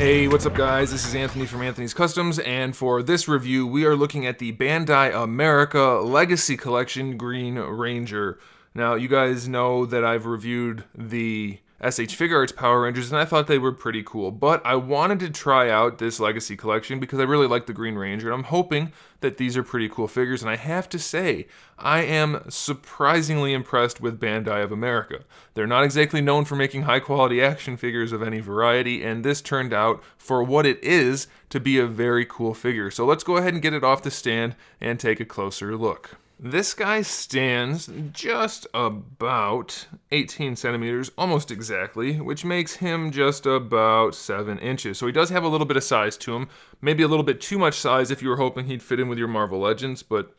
Hey, what's up guys? This is Anthony from Anthony's Customs, and for this review, we are looking at the Bandai America Legacy Collection Green Ranger. Now, you guys know that I've reviewed the SH Figure Arts Power Rangers, and I thought they were pretty cool, but I wanted to try out this Legacy Collection because I really like the Green Ranger, and I'm hoping that these are pretty cool figures, and I have to say, I am surprisingly impressed with Bandai of America. They're not exactly known for making high-quality action figures of any variety, and this turned out, for what it is, to be a very cool figure. So let's go ahead and get it off the stand and take a closer look. This guy stands just about 18 centimeters, almost exactly, which makes him just about 7 inches. So he does have a little bit of size to him, maybe a little bit too much size if you were hoping he'd fit in with your Marvel Legends, but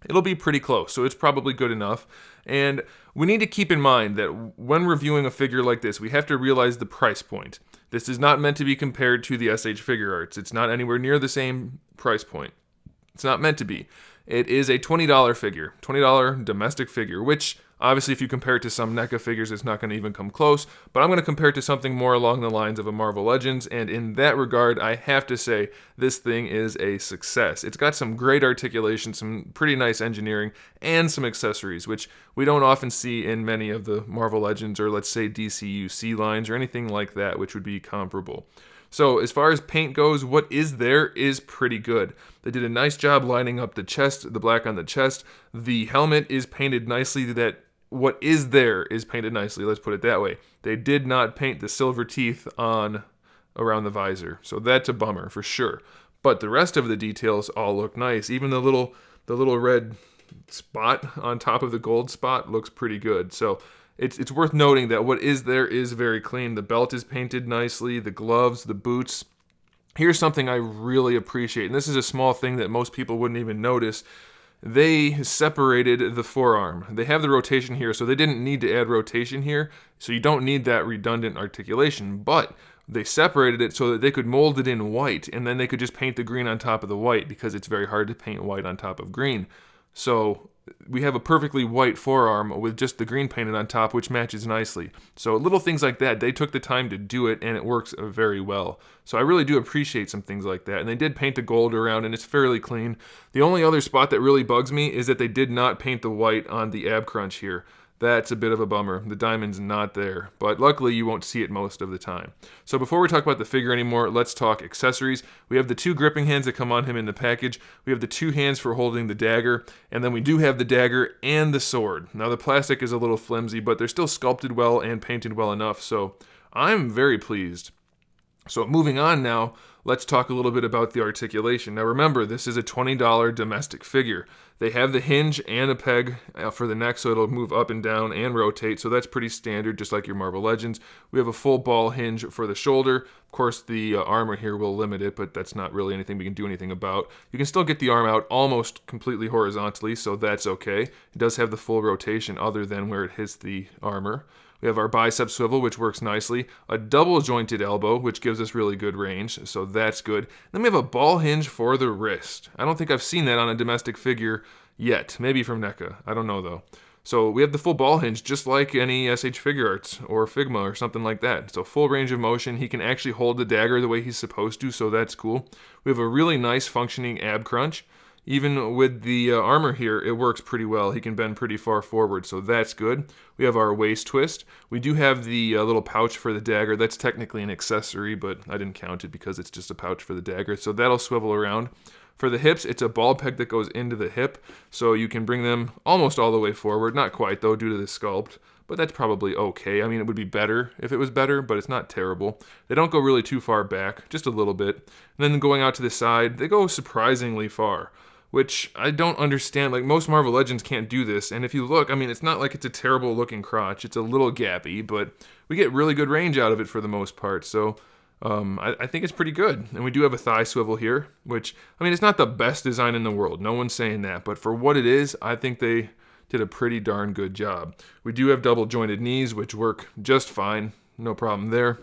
it'll be pretty close, so it's probably good enough. And we need to keep in mind that when reviewing a figure like this, we have to realize the price point. This is not meant to be compared to the SH Figure Arts. It's not anywhere near the same price point. It's not meant to be. It is a $20 figure, $20 domestic figure, which obviously if you compare it to some NECA figures, it's not going to even come close, but I'm going to compare it to something more along the lines of a Marvel Legends, and in that regard, I have to say this thing is a success. It's got some great articulation, some pretty nice engineering, and some accessories, which we don't often see in many of the Marvel Legends or let's say DCUC lines or anything like that, which would be comparable. So as far as paint goes, what is there is pretty good. They did a nice job lining up the chest, the black on the chest. The helmet is painted nicely. That what is there is painted nicely, let's put it that way. They did not paint the silver teeth on around the visor, so that's a bummer for sure. But the rest of the details all look nice. Even the little red spot on top of the gold spot looks pretty good. So it's worth noting that what is there is very clean. The belt is painted nicely, the gloves, the boots. Here's something I really appreciate, and this is a small thing that most people wouldn't even notice. They separated the forearm. They have the rotation here, so they didn't need to add rotation here, so you don't need that redundant articulation, but they separated it so that they could mold it in white, and then they could just paint the green on top of the white, because it's very hard to paint white on top of green. So we have a perfectly white forearm with just the green painted on top, which matches nicely. So little things like that, they took the time to do it, and it works very well. So I really do appreciate some things like that. And they did paint the gold around, and it's fairly clean. The only other spot that really bugs me is that they did not paint the white on the ab crunch here. That's a bit of a bummer. The diamond's not there, but luckily you won't see it most of the time. So before we talk about the figure anymore, let's talk accessories. We have the 2 gripping hands that come on him in the package. We have the 2 hands for holding the dagger, and then we do have the dagger and the sword. Now the plastic is a little flimsy, but they're still sculpted well and painted well enough, so I'm very pleased. So moving on now, let's talk a little bit about the articulation. Now remember, this is a $20 domestic figure. They have the hinge and a peg for the neck, so it'll move up and down and rotate, so that's pretty standard, just like your Marvel Legends. We have a full ball hinge for the shoulder. Of course, the armor here will limit it, but that's not really anything we can do anything about. You can still get the arm out almost completely horizontally, so that's okay. It does have the full rotation other than where it hits the armor. We have our bicep swivel, which works nicely. A double jointed elbow, which gives us really good range, so that's good. Then we have a ball hinge for the wrist. I don't think I've seen that on a domestic figure yet. Maybe from NECA. I don't know though. So we have the full ball hinge, just like any SH Figure Arts or Figma or something like that. So full range of motion. He can actually hold the dagger the way he's supposed to, so that's cool. We have a really nice functioning ab crunch. Even with the armor here, it works pretty well. He can bend pretty far forward, so that's good. We have our waist twist. We do have the little pouch for the dagger. That's technically an accessory, but I didn't count it because it's just a pouch for the dagger, so that'll swivel around. For the hips, it's a ball peg that goes into the hip, so you can bring them almost all the way forward. Not quite, though, due to the sculpt, but that's probably okay. I mean, it would be better if it was better, but it's not terrible. They don't go really too far back, just a little bit. And then going out to the side, they go surprisingly far, which I don't understand. Like, most Marvel Legends can't do this, and if you look, I mean, it's not like it's a terrible looking crotch. It's a little gappy, but we get really good range out of it for the most part, so I think it's pretty good. And we do have a thigh swivel here, which, I mean, it's not the best design in the world. No one's saying that, but for what it is, I think they did a pretty darn good job. We do have double jointed knees, which work just fine. No problem there.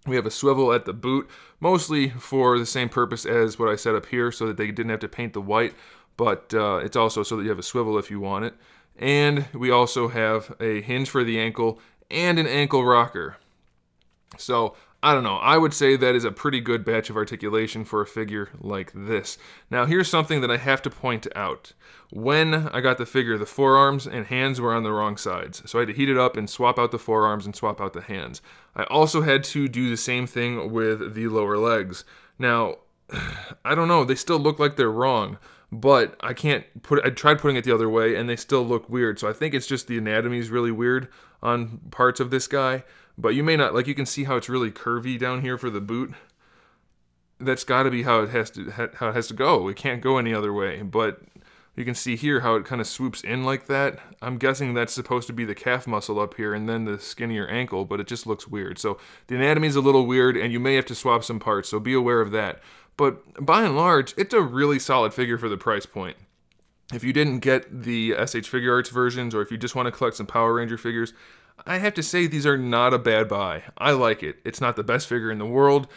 We have a swivel at the boot, mostly for the same purpose as what I set up here, so that they didn't have to paint the white, but it's also so that you have a swivel if you want it. And we also have a hinge for the ankle and an ankle rocker. So I don't know, I would say that is a pretty good batch of articulation for a figure like this. Now here's something that I have to point out. When I got the figure, the forearms and hands were on the wrong sides. So I had to heat it up and swap out the forearms and swap out the hands. I also had to do the same thing with the lower legs. Now, I don't know, they still look like they're wrong, but I tried putting it the other way and they still look weird. So I think it's just the anatomy is really weird on parts of this guy. But you may not, like, you can see how it's really curvy down here for the boot. That's got to be how it has to go. It can't go any other way. But you can see here how it kind of swoops in like that. I'm guessing that's supposed to be the calf muscle up here and then the skinnier ankle, but it just looks weird. So the anatomy is a little weird, and you may have to swap some parts, so be aware of that. But by and large, it's a really solid figure for the price point. If you didn't get the SH Figure Arts versions, or if you just want to collect some Power Ranger figures, I have to say these are not a bad buy. I like it. It's not the best figure in the world.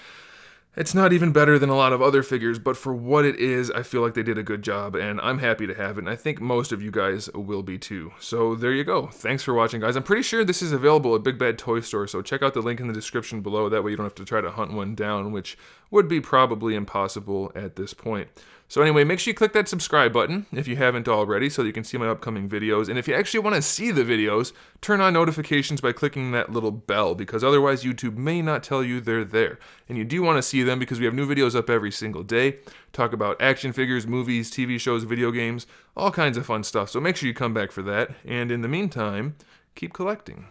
It's not even better than a lot of other figures, but for what it is, I feel like they did a good job, and I'm happy to have it, and I think most of you guys will be too. So there you go. Thanks for watching, guys. I'm pretty sure this is available at Big Bad Toy Store, so check out the link in the description below. That way you don't have to try to hunt one down, which would be probably impossible at this point. So anyway, make sure you click that subscribe button if you haven't already so that you can see my upcoming videos. And if you actually want to see the videos, turn on notifications by clicking that little bell, because otherwise YouTube may not tell you they're there. And you do want to see them because we have new videos up every single day. Talk about action figures, movies, TV shows, video games, all kinds of fun stuff. So make sure you come back for that. And in the meantime, keep collecting.